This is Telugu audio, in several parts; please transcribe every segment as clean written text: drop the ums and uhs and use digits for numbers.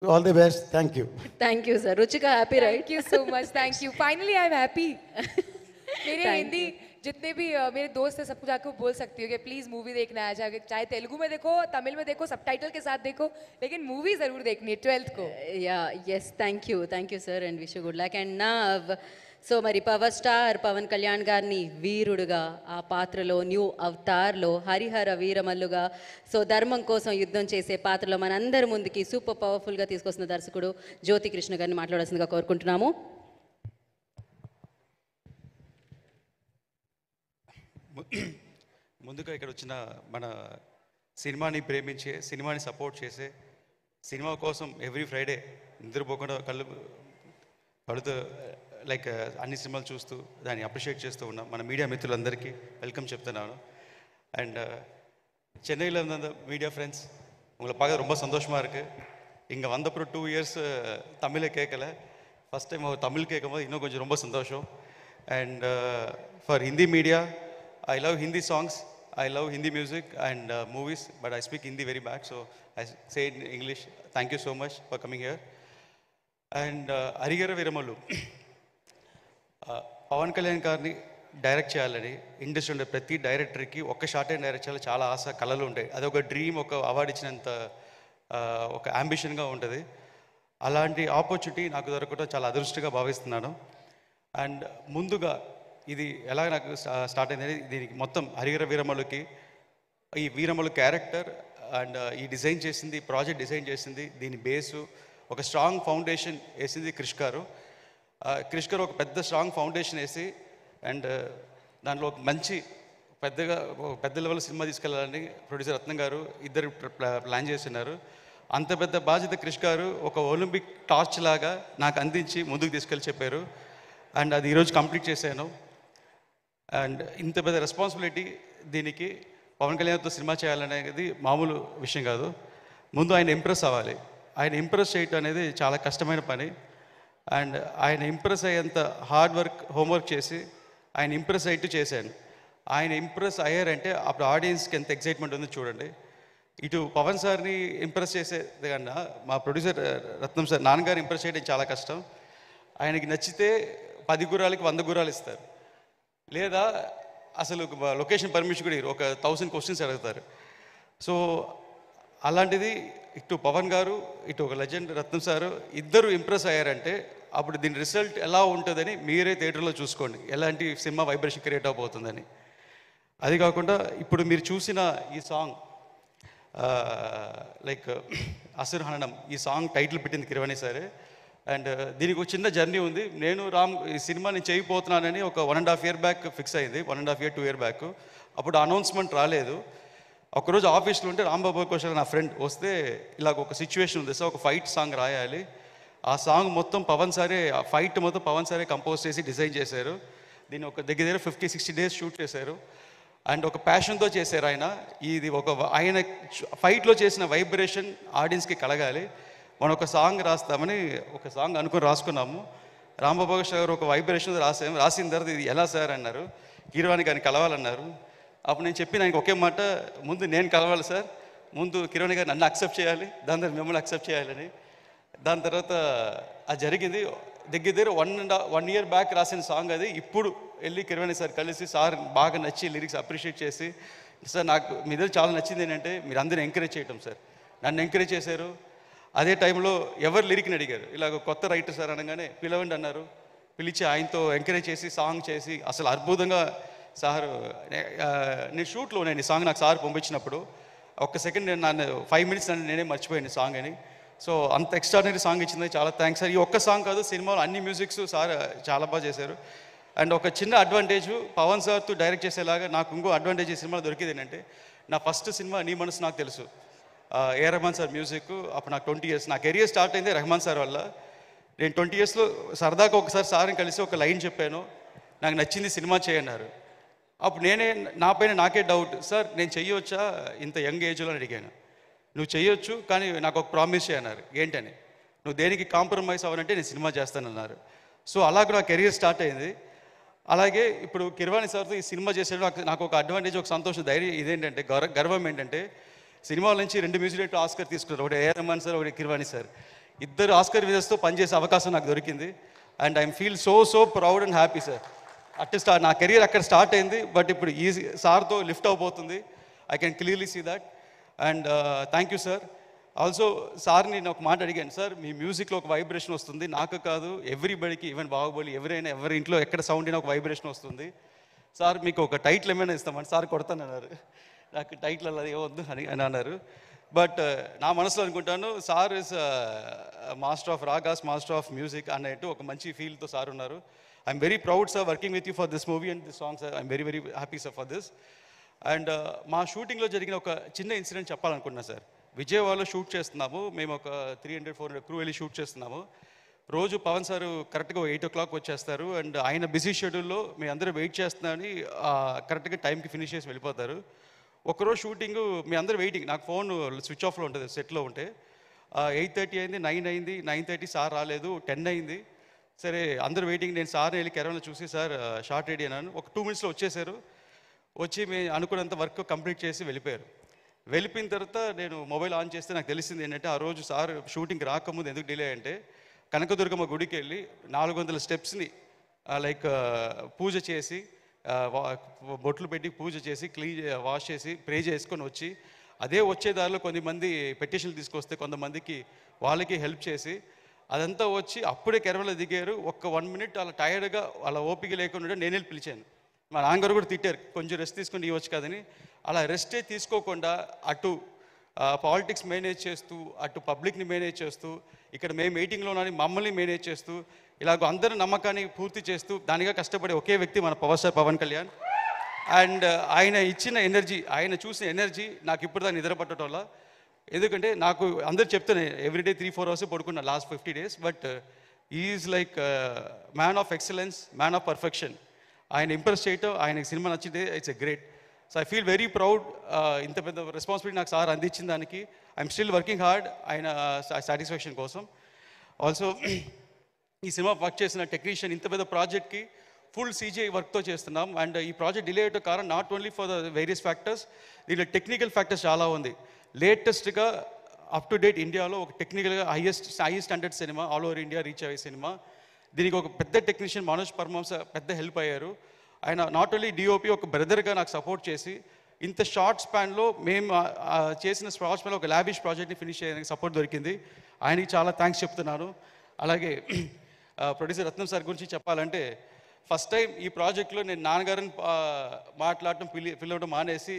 All the best. Thank you. Thank you, sir. Ruchika, happy, right? Thank you so much. Thank you. Finally, I'm happy. मेरे Thank हिंदी you. जितने भी मेरे दोस्त हैं सबको जाकर बोल सकती हूँ कि प्लीज़ मूवी देखना है, चाहे तेलुगु में देखो, तमिल में देखो, सबटाइटल के साथ देखो, लेकिन मूवी ज़रूर देखनी है 12th को. Yeah, yes, thank you, sir, and wish you good luck. And now, so మరి పవర్ స్టార్ పవన్ కళ్యాణ్ గారిని వీరుడుగా ఆ పాత్రలో న్యూ అవతార్లో హరిహర వీరమల్లుగా సో ధర్మం కోసం యుద్ధం చేసే పాత్రలో మనందరి ముందుకి సూపర్ పవర్ఫుల్గా తీసుకొస్తున్న దర్శకుడు జ్యోతి కృష్ణ గారిని మాట్లాడాల్సిందిగా కోరుకుంటున్నాము. ముందుగా ఇక్కడ వచ్చిన మన సినిమాని ప్రేమించే, సినిమాని సపోర్ట్ చేసే, సినిమా కోసం ఎవ్రీ ఫ్రైడే నిద్రపోకుండా కళ్ళుతో లైక్ అన్ని సినిమాలు చూస్తూ దాన్ని అప్రిషియేట్ చేస్తూ ఉన్నాం మన మీడియా మిత్రులందరికీ వెల్కమ్ చెప్తున్నాను. అండ్ சென்னையில் இருந்த அந்த மீடியா ஃப்ரெண்ட்ஸ் உங்களை பார்க்க ரொம்ப சந்தோஷமாக இருக்குது. இங்கே வந்தப்புறம் 2 இயர்ஸ் தமிழை கேட்கல, ஃபஸ்ட் டைம் தமிழ் கேட்கும் போது இன்னும் கொஞ்சம் ரொம்ப சந்தோஷம். And for Hindi media, I love Hindi songs, I love Hindi music and movies, but I speak Hindi very bad, so I say it in English. Thank you so much for coming here. And Harihara Veeramallu, Pawan Kalyan గారిని డైరెక్ట్ చేయాలని ఇండస్ట్రీ ఉండే ప్రతి డైరెక్టర్కి ఒక్క షార్ట్ అండ్ డైరెక్ట్ చేయాలి చాలా ఆశ, కళలు ఉంటాయి. అది ఒక డ్రీమ్, ఒక అవార్డు ఇచ్చినంత ఒక అంబిషన్గా ఉంటుంది. అలాంటి ఆపర్చునిటీ నాకు దొరకడం చాలా అదృష్టంగా భావిస్తున్నాను. అండ్ ముందుగా ఇది ఎలా నాకు స్టార్ట్ అయింది, దీనికి మొత్తం హరిహర వీరమల్లుకి ఈ వీరమల్లు క్యారెక్టర్ అండ్ ఈ డిజైన్ చేసింది, ప్రాజెక్ట్ డిజైన్ చేసింది, దీని బేసు ఒక స్ట్రాంగ్ ఫౌండేషన్ వేసింది క్రిష్ గారు. క్రిష్ గారు ఒక పెద్ద స్ట్రాంగ్ ఫౌండేషన్ వేసి అండ్ దాంట్లో ఒక మంచి పెద్ద లెవెల్ సినిమా తీసుకెళ్ళాలని ప్రొడ్యూసర్ రత్నం గారు ఇద్దరు ప్లాన్ చేస్తున్నారు. అంత పెద్ద బాధ్యత క్రిష్ గారు ఒక ఒలింపిక్ టార్చ్ లాగా నాకు అందించి ముందుకు తీసుకెళ్ళి చెప్పారు. అండ్ అది ఈరోజు కంప్లీట్ చేశాను. అండ్ ఇంత పెద్ద రెస్పాన్సిబిలిటీ దీనికి పవన్ కళ్యాణ్తో సినిమా చేయాలనేది మామూలు విషయం కాదు. ముందు ఆయన ఇంప్రెస్ అవ్వాలి. ఆయన ఇంప్రెస్ చేయటం అనేది చాలా కష్టమైన పని. అండ్ ఆయన ఇంప్రెస్ అయ్యేంత హార్డ్ వర్క్, హోంవర్క్ చేసి ఆయన ఇంప్రెస్ అయ్యేట్టు చేశాను. ఆయన ఇంప్రెస్ అయ్యారంటే అప్పుడు ఆడియన్స్కి ఎంత ఎక్సైట్మెంట్ ఉందో చూడండి. ఇటు పవన్ సార్ని ఇంప్రెస్ చేసేది కన్నా మా ప్రొడ్యూసర్ రత్నం సార్, నాన్నగారు ఇంప్రెస్ చేయడం చాలా కష్టం. ఆయనకి నచ్చితే 10 గుర్రాలకి 100 గుర్రాలు ఇస్తారు, లేదా అసలు లొకేషన్ పర్మిషన్ కూడా ఒక 1000 క్వశ్చన్స్ అడుగుతారు. సో అలాంటిది ఇటు పవన్ గారు, ఇటు ఒక లెజెండ్ రత్నం సారు ఇద్దరు ఇంప్రెస్ అయ్యారంటే అప్పుడు దీని రిజల్ట్ ఎలా ఉంటుందని మీరే థియేటర్లో చూసుకోండి, ఎలాంటి సినిమా వైబ్రేషన్ క్రియేట్ అవబోతుందని. అది కాకుండా ఇప్పుడు మీరు చూసిన ఈ సాంగ్ లైక్ అసుర్ హననం, ఈ సాంగ్ టైటిల్ పెట్టింది కిరవాణి సారే. అండ్ దీనికి ఒక చిన్న జర్నీ ఉంది. నేను ఈ సినిమా నేను చేయబోతున్నానని ఒక 1.5 year బ్యాక్ ఫిక్స్ అయింది. 1.5 year 2 year బ్యాక్. అప్పుడు అనౌన్స్మెంట్ రాలేదు. ఒకరోజు ఆఫీస్లో ఉంటే రాంబాబు కోశల్ నా ఫ్రెండ్ వస్తే ఇలాగ ఒక సిచ్యువేషన్ ఉంది సార్, ఒక ఫైట్ సాంగ్ రాయాలి. ఆ సాంగ్ మొత్తం పవన్ సారే, ఆ ఫైట్ మొత్తం పవన్ సారే కంపోజ్ చేసి డిజైన్ చేశారు. దీన్ని ఒక దగ్గర 50-60 days షూట్ చేశారు. అండ్ ఒక ప్యాషన్తో చేశారు ఆయన. ఇది ఆయన ఫైట్లో చేసిన వైబ్రేషన్ ఆడియన్స్కి కలగాలి. మనం ఒక సాంగ్ రాస్తామని ఒక సాంగ్ అనుకుని రాసుకున్నాము. రాంబాబు గారు ఒక వైబ్రేషన్ రాసిన తర్వాత ఇది ఎలా సార్ అన్నారు, కిరవాణి గారిని కలవాలన్నారు. అప్పుడు నేను చెప్పిన ఆయనకి ఒకే మాట, ముందు నేను కలవాలి సార్, ముందు కిరవాణి గారు నన్ను అక్సెప్ట్ చేయాలి, దాని తర్వాత మిమ్మల్ని అక్సెప్ట్ చేయాలని. దాని తర్వాత అది జరిగింది. దగ్గర 1 year బ్యాక్ రాసిన సాంగ్ అది. ఇప్పుడు వెళ్ళి కిరవాణి సార్ కలిసి సార్ బాగా నచ్చి లిరిక్స్ అప్రిషియేట్ చేసి, సార్ నాకు మీ దగ్గర చాలా నచ్చింది ఏంటంటే మీరు అందరిని ఎంకరేజ్ చేయటం సార్, నన్ను ఎంకరేజ్ చేశారు. అదే టైంలో ఎవరు లిరిక్ని అడిగారు, ఇలాగ కొత్త రైటర్ సార్ అనగానే పిలవండి అన్నారు. పిలిచి ఆయనతో ఎంకరేజ్ చేసి సాంగ్ చేసి అసలు అద్భుతంగా సార్. నేను షూట్లో నేను ఈ సాంగ్ నాకు సార్ పంపించినప్పుడు ఒక్క సెకండ్ నన్ను 5 minutes నేనే మర్చిపోయాను సాంగ్ అని. సో అంత ఎక్స్ట్రాడినరీ సాంగ్ ఇచ్చింది, చాలా థ్యాంక్స్ సార్. ఈ ఒక్క సాంగ్ కాదు, సినిమాలో అన్ని మ్యూజిక్స్ సార్ చాలా బాగా చేశారు. అండ్ ఒక చిన్న అడ్వాంటేజ్ పవన్ సార్తో డైరెక్ట్ చేసేలాగా నాకు ఇంకో అడ్వాంటేజ్ ఈ సినిమాలో దొరికింది ఏంటంటే, నా ఫస్ట్ సినిమా నీ మనసు నాకు తెలుసు, ఏ రెహమాన్ సార్ మ్యూజిక్. అప్పుడు నాకు 20 years, నా కెరియర్ స్టార్ట్ అయింది రెహమాన్ సార్ వల్ల. నేను 20 yearsలో సరదాగా ఒకసారి సార్ని కలిసి ఒక లైన్ చెప్పాను, నాకు నచ్చింది సినిమా చేయన్నారు. అప్పుడు నా పైన నాకే డౌట్, సార్ నేను చెయ్యొచ్చా ఇంత యంగ్ ఏజ్లో అని అడిగాను. నువ్వు చెయ్యొచ్చు, కానీ నాకు ఒక ప్రామిస్ చేయన్నారు. ఏంటని, నువ్వు దేనికి కాంప్రమైజ్ అవ్వనంటే నేను సినిమా చేస్తానన్నారు. సో అలాగ నా కెరియర్ స్టార్ట్ అయింది. అలాగే ఇప్పుడు కిరవాణి సార్తో ఈ సినిమా చేసేటప్పుడు నాకు ఒక అడ్వాంటేజ్, ఒక సంతోషం, ధైర్యం ఇదేంటంటే గర్వం ఏంటంటే, సినిమాల నుంచి 2 మ్యూజిక్ డైరెక్టర్ ఆస్కర్ తీసుకున్నారు. ఒకటి ఏ రెహమాన్ సార్, ఒకటి కిరవాణి సార్. ఇద్దరు ఆస్కర్ విజర్స్తో పనిచేసే అవకాశం నాకు దొరికింది. And I feel so proud and happy sir. నా కెరీర్ అక్కడ స్టార్ట్ అయింది, బట్ ఇప్పుడు ఈ సార్తో లిఫ్ట్ అవబోతుంది. I can clearly see that. And thank you sir. Also సార్ని నేను ఒక మాట అడిగాను, సార్ మీ మ్యూజిక్లో ఒక వైబ్రేషన్ వస్తుంది, నాకు కాదు ఎవ్రీబడికి, ఈవెన్ బాహుబలి ఎవరి ఇంట్లో ఎక్కడ సౌండ్ అయినా ఒక వైబ్రేషన్ వస్తుంది, సార్ మీకు ఒక టైటిల్ ఏమైనా ఇస్తామని. సార్ కొడతానన్నారు. నాకు టైటిల్ అలా ఏమొద్దు అని అన్నారు. బట్ నా మనసులో అనుకుంటాను, sir is master of ragas, master of music అన్నట్టు ఒక మంచి ఫీల్తో సార్ ఉన్నారు. I'm very proud sir working with you for this movie and this song sir. I'm very happy sir for this. And మా షూటింగ్లో జరిగిన ఒక చిన్న ఇన్సిడెంట్ చెప్పాలనుకున్నా సార్. విజయవాడలో షూట్ చేస్తున్నాము, మేము ఒక 300-400 క్రూ వెళ్ళి షూట్ చేస్తున్నాము. రోజు పవన్ సార్ కరెక్ట్గా 8 o'clock వచ్చేస్తారు. అండ్ ఆయన బిజీ షెడ్యూల్లో మీ అందరూ వెయిట్ చేస్తున్నారని కరెక్ట్గా టైంకి ఫినిష్ చేసి వెళ్ళిపోతారు. ఒకరోజు షూటింగ్ మీ అందరూ వెయిటింగ్, నాకు ఫోన్ స్విచ్ ఆఫ్లో ఉంటుంది సెట్లో ఉంటే. 8:30 అయింది, 9 అయింది, 9:30 సార్ రాలేదు, 10 అయింది. సరే అందరూ వెయిటింగ్. నేను సార్ని వెళ్ళి కెరవన్లో చూసి, సార్ షార్ట్ రెడీ అన్నాను. ఒక 2 minutesలో వచ్చేసారు. వచ్చి మేము అనుకున్నంత వర్క్ కంప్లీట్ చేసి వెళ్ళిపోయారు. వెళ్ళిపోయిన తర్వాత నేను మొబైల్ ఆన్ చేస్తే నాకు తెలిసింది ఏంటంటే, ఆ రోజు సార్ షూటింగ్ రాకముందు ఎందుకు డిలే అంటే, కనకదుర్గమ్మ గుడికి వెళ్ళి 400 స్టెప్స్ని లైక్ పూజ చేసి, బొట్లు పెట్టి పూజ చేసి వాష్ చేసి ప్రే చేసుకొని వచ్చి, అదే వచ్చే దారిలో కొంతమంది పెటిషన్లు తీసుకొస్తే కొంతమందికి వాళ్ళకి హెల్ప్ చేసి అదంతా వచ్చి అప్పుడే కెరవలో దిగారు. ఒక్క 1 minute అలా టైర్డ్గా అలా ఓపిక లేకుండా నేను వెళ్ళి పిలిచాను. మా నాన్నగారు కూడా తిట్టారు, కొంచెం రెస్ట్ తీసుకొని ఇవ్వచ్చు కదని. అలా రెస్టే తీసుకోకుండా అటు పాలిటిక్స్ మేనేజ్ చేస్తూ, అటు పబ్లిక్ని మేనేజ్ చేస్తూ, ఇక్కడ మేము మీటింగ్లో ఉన్నాని మమ్మల్ని మేనేజ్ చేస్తూ, ఇలాగ అందరి నమ్మకాన్ని పూర్తి చేస్తూ దానిగా కష్టపడే ఒకే వ్యక్తి మన power star Pawan Kalyan. And ఆయన ఇచ్చిన ఎనర్జీ, ఆయన చూసిన ఎనర్జీ నాకు ఇప్పుడు దాన్ని నిద్ర పట్టడం వల్ల. ఎందుకంటే నాకు అందరు చెప్తాను ఎవ్రీడే 3-4 hours పడుకున్నా last 50 days. But is like man of excellence, man of perfection. ఆయన ఇంప్రెస్ చేయటం, ఆయనకి సినిమా నచ్చితే it's a great. So I feel very proud. ఇంత పెద్ద రెస్పాన్సిబిలిటీ నాకు సార్ అందించిన దానికి ఐఎమ్ స్టిల్ వర్కింగ్ హార్డ్ ఆయన సాటిస్ఫాక్షన్ కోసం. ఆల్సో ఈ సినిమా వర్క్ చేసిన టెక్నీషియన్, ఇంత పెద్ద ప్రాజెక్ట్కి ఫుల్ CGI వర్క్తో చేస్తున్నాం. అండ్ ఈ ప్రాజెక్ట్ డిలే అయ్యే కారణం not only for the various factors, దీంట్లో టెక్నికల్ ఫ్యాక్టర్స్ చాలా ఉంది. లేటెస్ట్గా అప్ టు డేట్ ఇండియాలో ఒక టెక్నికల్గా highest standard cinema, all over India reach అయ్యే సినిమా. దీనికి ఒక పెద్ద టెక్నీషియన్ మనోజ్ పర్మాంస పెద్ద హెల్ప్ అయ్యారు. ఆయన నాట్ ఓన్లీ DOP, ఒక బ్రదర్గా నాకు సపోర్ట్ చేసి ఇంత షార్ట్ స్పాన్లో మేము చేసిన షార్ట్ స్పాన్లో ఒక లావిష్ ప్రాజెక్ట్ని ఫినిష్ చేయడానికి సపోర్ట్ దొరికింది. ఆయనకి చాలా థ్యాంక్స్ చెప్తున్నాను. అలాగే ప్రొడ్యూసర్ రత్నం సార్ గురించి చెప్పాలంటే, ఫస్ట్ టైం ఈ ప్రాజెక్ట్లో నేను నాన్నగారిని మాట్లాడటం పిలవడం మానేసి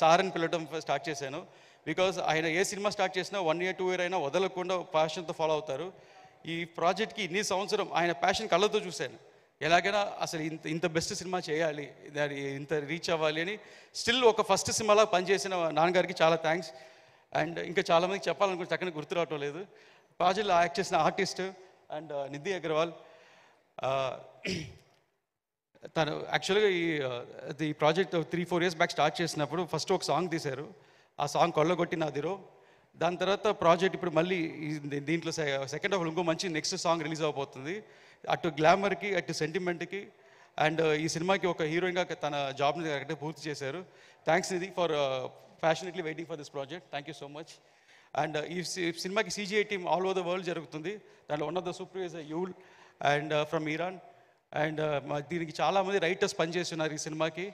సార్ని పిలవడం స్టార్ట్ చేశాను. బికాజ్ ఆయన ఏ సినిమా స్టార్ట్ చేసినా 1 year 2 year అయినా వదలకుండా ప్యాషన్తో ఫాలో అవుతారు. ఈ ప్రాజెక్ట్కి ఇన్ని సంవత్సరం ఆయన ప్యాషన్ కళ్ళతో చూశాను. ఎలాగైనా అసలు ఇంత బెస్ట్ సినిమా చేయాలి, దాని ఇంత రీచ్ అవ్వాలి అని స్టిల్ ఒక ఫస్ట్ సినిమాలా పనిచేసిన నాన్నగారికి చాలా థ్యాంక్స్. అండ్ ఇంకా చాలామందికి చెప్పాలనుకుంటే చక్కగా గుర్తు రావటం లేదు. ప్రాజెక్ట్లో యాక్ట్ చేసిన ఆర్టిస్ట్ అండ్ నిధి అగర్వాల్, తను యాక్చువల్గా ఈ ప్రాజెక్ట్ 3-4 years బ్యాక్ స్టార్ట్ చేసినప్పుడు ఫస్ట్ ఒక సాంగ్ తీశారు. ఆ సాంగ్ కొల్లగొట్టి నాదిరో. దాని తర్వాత ప్రాజెక్ట్ ఇప్పుడు మళ్ళీ దీంట్లో సెకండ్ హాఫ్ ఇంకో మంచి నెక్స్ట్ సాంగ్ రిలీజ్ అవబోతుంది. అటు గ్లామర్కి, అటు సెంటిమెంట్కి. అండ్ ఈ సినిమాకి ఒక హీరోయిన్గా తన జాబ్ని కరెక్ట్గా పూర్తి చేశారు. Thanks Nidhi for passionately waiting for this project. Thank you so much. And ఈ సినిమాకి CGI team all over the world జరుగుతుంది. దాంట్లో one of the super is you'll and from Iran. And దీనికి చాలామంది రైటర్స్ పనిచేస్తున్నారు ఈ సినిమాకి.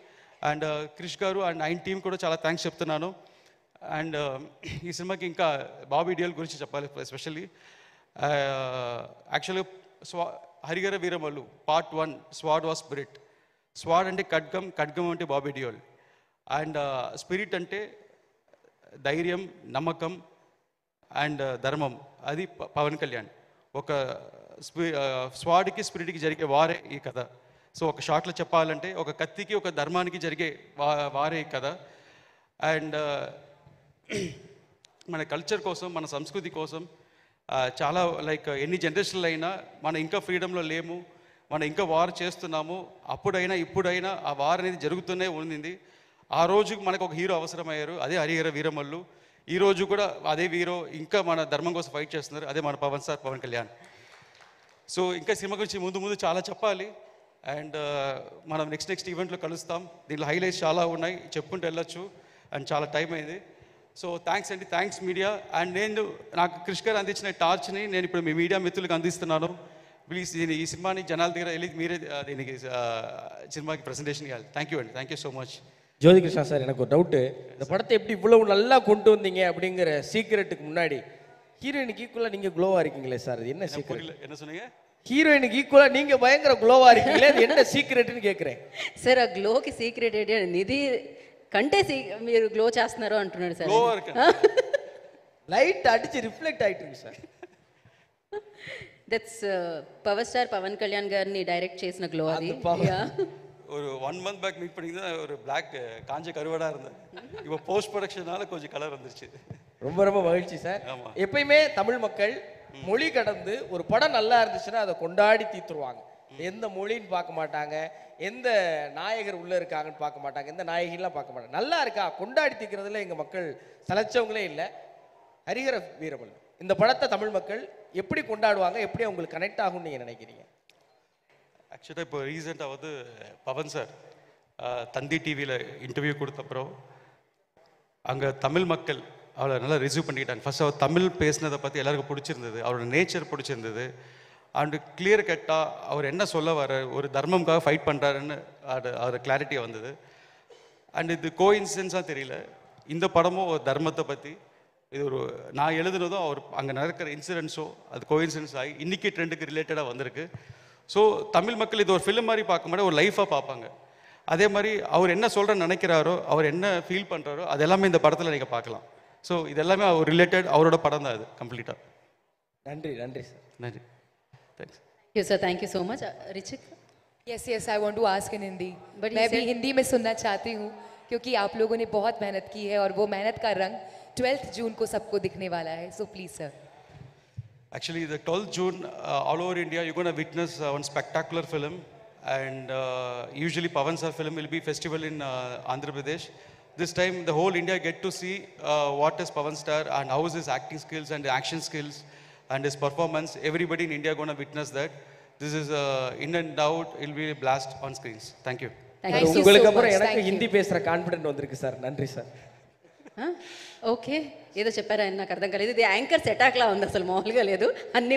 అండ్ క్రిష్ గారు అండ్ ఆయన టీం కూడా చాలా థ్యాంక్స్ చెప్తున్నాను. అండ్ ఈ సినిమాకి ఇంకా బాబీ డియోల్ గురించి చెప్పాలి ఎస్పెషల్లీ. యాక్చువల్గా Harihara Veeramallu part 1 sword was spirit. Sword అంటే ఖడ్గం, ఖడ్గం అంటే బాబీ డియోల్. అండ్ స్పిరిట్ అంటే ధైర్యం, నమ్మకం అండ్ ధర్మం, అది పవన్ కళ్యాణ్. ఒక స్వాడ్కి స్పిరిట్కి జరిగే వారే ఈ కథ. సో ఒక షార్ట్లో చెప్పాలంటే ఒక కత్తికి ఒక ధర్మానికి జరిగే వారే ఈ కథ. అండ్ మన కల్చర్ కోసం, మన సంస్కృతి కోసం చాలా లైక్ ఎన్ని జనరేషన్లు అయినా మనం ఇంకా ఫ్రీడంలో లేము, మనం ఇంకా వార్ చేస్తున్నాము. అప్పుడైనా ఇప్పుడైనా ఆ వార్ అనేది జరుగుతూనే ఉంది. ఆ రోజు మనకు ఒక హీరో అవసరమయ్యారు, అదే హరిహర వీరమల్లు. ఈరోజు కూడా అదే హీరో ఇంకా మన ధర్మం కోసం ఫైట్ చేస్తున్నారు, అదే మన పవన్ కళ్యాణ్. సో ఇంకా సినిమా గురించి ముందు చాలా చెప్పాలి. అండ్ మనం నెక్స్ట్ ఈవెంట్లో కలుస్తాం. దీంట్లో హైలైట్స్ చాలా ఉన్నాయి, చెప్పుకుంటూ వెళ్ళొచ్చు. అండ్ చాలా టైం అయింది. సో థ్యాంక్స్ అండి, థ్యాంక్స్ మీడియా. అండ్ నేను నాకు క్రిష్ గారు అందించిన టార్చ్ని నేను ఇప్పుడు మీ మీడియా మిత్రులకు అందిస్తున్నాను. ప్లీజ్ ఈ సినిమాని జనాల దగ్గర వెళ్ళి మీరే దీనికి సినిమాకి ప్రజెంటేషన్ ఇవ్వాలి. థ్యాంక్ యూ అండి, thank you so much. Jyothi Krishna sir, எனக்கு ஒரு டவுட்டு. இந்த படத்தை எப்படி இவ்வளவு நல்லா கொண்டு வந்தீங்க அப்படிங்கிற சீக்கிரட்டுக்கு முன்னாடி ஹீரோயினுக்கு ஈக்குவலாக நீங்கள் க்ளோவாக இருக்கீங்களே சார், அது என்ன சீக்கிரம்? என்ன சொன்னீங்க? హీరోయిన్కి ఈక్వల్గా நீங்க பயங்கர గ్లోవా இருக்கீங்களே, அது என்ன సీక్రెట్ని கேட்குறேன் సార్. ఆ గ్లోకి సీక్రెట్ ఏంటి? నిధి కంటే మీరు గ్లో చేస్తున్నారు అంటున్నాడు సార్. லைட் அடிச்சு ரிஃப்ளెక్ట్ ஆயிட்டு இருக்கு சார். That's power star Pawan Kalyan గారిని డైరెక్ట్ చేసిన గ్లో అది. ஒரு 1 month பேக் மீட் பண்ணிங்கன்னா ஒரு பிளாக் காஞ்ச கருவடாக இருந்தது. இப்போ போஸ்ட் ப்ரொடக்ஷனால கொஞ்சம் கலர் வந்துருச்சு. ரொம்ப ரொம்ப மகிழ்ச்சி சார். எப்பயுமே தமிழ் மக்கள் மொழி கடந்து ஒரு படம் நல்லா இருந்துச்சுன்னா அதை கொண்டாடி தீத்துருவாங்க. எந்த மொழின்னு பார்க்க மாட்டாங்க, எந்த நாயகர் உள்ளே இருக்காங்கன்னு பார்க்க மாட்டாங்க, எந்த நாயகிலாம் பார்க்க மாட்டாங்க. நல்லா இருக்கா கொண்டாடி தீக்கிறதுல எங்கள் மக்கள் சலைச்சவங்களே இல்லை. ஹரிஹர வீரமல் இந்த படத்தை தமிழ் மக்கள் எப்படி கொண்டாடுவாங்க, எப்படி அவங்களுக்கு கனெக்ட் ஆகும்னு நீங்கள் நினைக்கிறீங்க? ஆக்சுவலாக இப்போ ரீசெண்டாக வந்து பவன் சார் தந்தி டிவியில் இன்டர்வியூ கொடுத்தப்புறம் அங்கே தமிழ் மக்கள் அவளை நல்லா ரிசீவ் பண்ணிக்கிட்டாங்க. ஃபர்ஸ்ட் அவர் தமிழ் பேசினதை பற்றி எல்லாருக்கும் பிடிச்சிருந்தது, அவரோட நேச்சர் பிடிச்சிருந்தது. அண்டு கிளியர் கட்டாக அவர் என்ன சொல்ல வர ஒரு தர்மம்காக ஃபைட் பண்ணுறாருன்னு அது கிளாரிட்டியாக வந்தது. அண்ட் இது கோஇன்சிடென்ஸாக தெரியல, இந்த படமும் ஒரு தர்மத்தை பற்றி இது ஒரு நான் எழுதுனதும் அவர் அங்கே நடக்கிற இன்சிடென்ட்ஸோ அது கோஇன்சிடென்ஸ் ஆகி இன்றைக்கி ட்ரெண்டுக்கு ரிலேட்டடாக வந்திருக்கு. ஸோ தமிழ் மக்கள் இது ஒரு ஃபிலிம் மாதிரி பார்க்க மாட்டேன், ஒரு லைஃபாக பார்ப்பாங்க. அதே மாதிரி அவர் என்ன சொல்கிறேன்னு நினைக்கிறாரோ, அவர் என்ன ஃபீல் பண்ணுறாரோ அது எல்லாமே இந்த படத்தில் நீங்கள் பார்க்கலாம். ஸோ இது எல்லாமே அவர் ரிலேட்டட் அவரோட படம் தான் அது கம்ப்ளீட்டாக. நன்றி நன்றி சார். நன்றி, thanks. Thank you sir, thank you so much. Richik? Yes, yes, I want to ask in Hindi. But मैं you भी said- हिंदी में सुनना चाहती हूँ क्योंकि आप लोगों ने बहुत मेहनत की है और वो मेहनत का रंग 12th जून को सबको दिखने वाला है. So please sir. Actually, the 12th June, all over India, you're going to witness one spectacular film. And usually Pavan Sir film will be festival in Andhra Pradesh. This time, the whole India get to see what is Pavan Star and how is his acting skills and action skills and his performance. Everybody in India going to witness that. This is in and out, it will be a blast on screens. Thank you. Thank you. உங்களுக்கு so அப்புறம் much. எனக்கு Thank you. ஹிந்தி பேசுகிற கான்ஃபிடென்ட் வந்திருக்கு சார். நன்றி சார். ఓకే, ఏదో చెప్పారా నాకు అర్థం కాలేదు. ఇది యాంకర్స్ అటాక్లా ఉంది, అసలు మామూలుగా లేదు. అన్ని